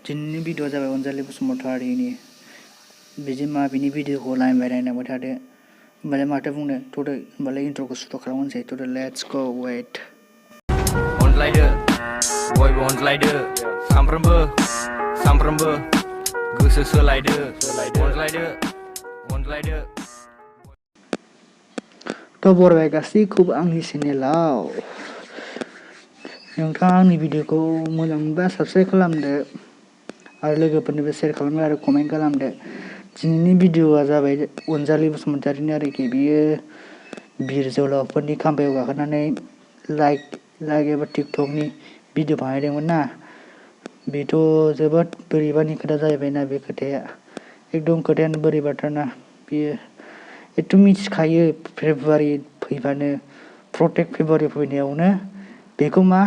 दिनैनि भिडिअ जाबाय अनजालि बसुमतारिनि बिदिमा बिनि भिडिअखौ नायबाय नायनांबाय थादो होमबालाय माथो बुंनो थ'दो होमबालाय इन्ट्र'खौ सुट खालामनोसै थ'दो लेट्स गो वेट अनलायदो बयबो अनलायदो सामफ्रोमबो गोसो सोलायदो अनलायदो थ' बरायबाय गासैखौबो आंनि चेनेलाव नोंथाङा आंनि भिडिअखौ मोजां मोनबा साबस्क्राइब खालामदो आरो लोगोफोरनोबो शेयार खालामदो आरो कमेन्ट खालामदो। दिनैनि भिडिअआ जाबाय अनजालि बसुमतारिनि आरोखि बियो बिर जोहोलावफोरनि खाम्फायाव गाखोनानै लाइक एबा टिकटकनि भिडिअ बानायदोंमोन ना बेथ' जोबोद बोरैबानि खोथा जाहैबायना बे खोथाया एकदम खोथायानो बोरैबाथारना बियो एथ' मिथिखायो फेब्रुवारि फैबानो प्रटेक्ट फेब्रुवारि फैनायावनो बेखौ मा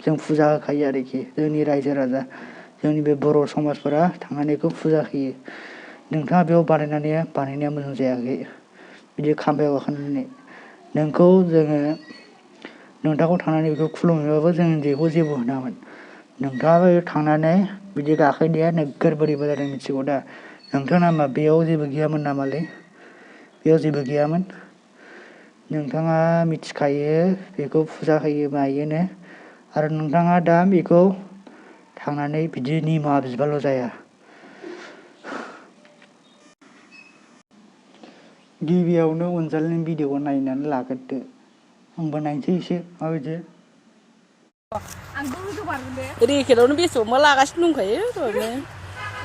जों फुजा होखायो आरोखि जोंनि रायजो राजा जोंनि बे बर' समाजफोरा थांनानै बेखौ फुजा होयो। नोंथाङा बेयाव बानायनाया मोजां जायाखै बिदि खाम्फायाव गाखोनानै नोंथांखौ थांनानै बेखौ खुलुमहैबाबो जों बेखौ जेबो होनामोन। नोंथाङाबो थांनानै बिदि गाखोनाया नोगोर बोरैबा जादों मिथिगौ दा नोंथाङा मा बेयाव जेबो गैयामोन नामालै बेयाव जेबो गैयामोन नोंथाङा मिथिखायो बेखौ फुजा होयो मायोनो आरो नोंथाङा दा बेखौ थांनानै बिदि निमाहा बिबाल' जाया। गिबियावनो अनजालिनि भिडिअखौ नायनानै लाग्रोदो आंबो नायनोसै एसे माबायदि रेकेटआवनो बेसेबां मा लागासिनो दंखायो दहायनो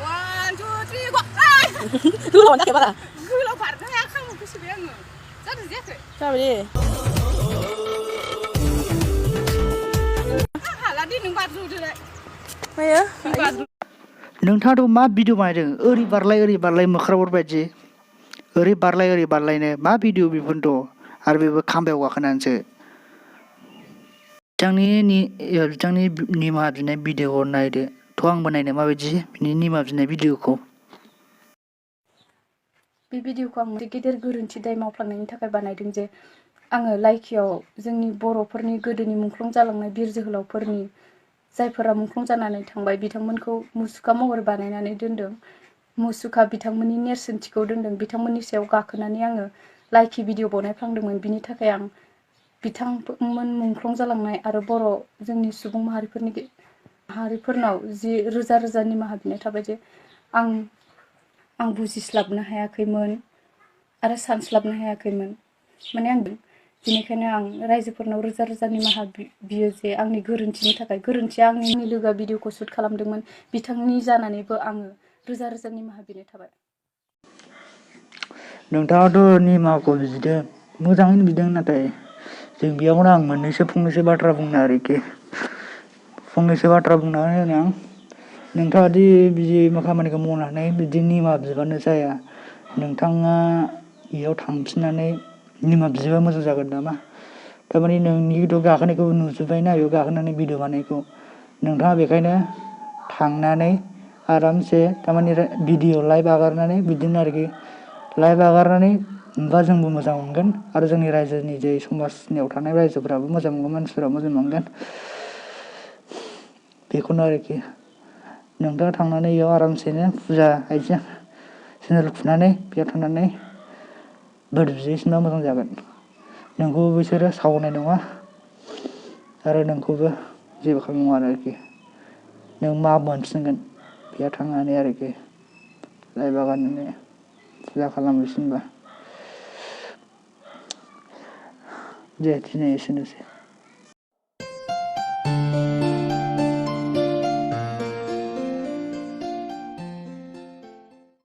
1 2 3 गो गोलाव बारा गोलाव बारनो हाया खामो गोसोबाय आङो जादों जायाखै जाबाय दे हाला दे नों बारजोबदोलाय मायो नोंथाङाथ' मा भिडिअ बानायदों ओरै बारलाय मोख्राफोर बायदि ओरै बारलायनो मा भिडिअ बेफोरथ' आरो बेबो खाम्फायाव गाखोनानैसो बिथांनि निमाहा बिनाय भिडिअखौ नायदो थ' आंबो नायनो माबायदि बिनि निमाहा बिनाय भिडिअखौ बे भिडिअखौ आं मोनसे गेदेर गोरोन्थि दाय मावफ्लांनायनि थाखाय बानायदों जे आङो लाइकियाव जोंनि बर'फोरनि गोदोनि मुंख्लं जालांनाय बिर जोहोलावफोरनि जायफोरा मुंख्लं जानानै थांबाय बिथांमोनखौ मुसुखा महर बानायनानै दोनदों मुसुखा बिथांमोननि नेरसोनथिखौ दोनदों बिथांमोननि सायाव गाखोनानै आङो लाइकि भिडिअ बानायफ्लांदोंमोन बिनि थाखाय आं बिथांमोन मुंख्लं जालांनाय आरो बर' जोंनि सुबुं माहारिफोरनाव जि रोजा रोजा निमाहा बिनाय थाबाय जे आं बुजिस्लाबनो हायाखैमोन आरो सानस्लाबनो हायाखैमोन माने बेनिखायनो आं रायजोफोरनाव रोजा रोजा निमाहा बियो जे आंनि गोरोन्थिनि थाखाय गोरोन्थिया आंनि लोगोआ भिडिअखौ शुट खालामदोंमोन बिथांनि जानानैबो आङो रोजा रोजा निमाहा बिनाय थाबाय। नोंथाङाथ' निमाहाखौ बिदों मोजाङैनो बिदों नाथाय जों बेयावनो आं फंनैसो बाथ्रा बुंनो आरोखि आं नोंथाङा दि बिदि खामानिखौ मावनानै बिदि निमाहा बिबानो जाया नोंथाङा बेयाव थांफिननानै निमाहा बिबा मोजां जागोन नामा थारमाने नोंनिथ' गाखोनायखौ नुजोब्बायना बेयाव गाखोनानै भिडिअ बानायखौ नोंथाङा बेखायनो थांनानै आरामसे थारमाने भिडिअ लाइभ आगारनानै बिदिनो आरोखि लाइभ आगारनानै होमबा जोंबो मोजां मोनगोन आरो जोंनि रायजोनि जे समाजनियाव थानाय रायजोफोराबो मोजां मोनगोन मानसिफोरा मोजां मोनगोन बेखौनो आरोखि नोंथाङा थांनानै बेयाव आरामसेनो फुजा आइजें सेनेल खुनानै बेयाव थांनानै बोर बिहैफिनबा मोजां जागोन नोंखौबो बिसोरो सावनाय नङा आरो नोंखौबो जेबो खालामनाय नङा आरोखि नों मा मोनफिनगोन बेयाव थांनानै आरोखि लाइभ आगारनानै फुजा खालामहैफिनबा दे दिनै एसेनोसै।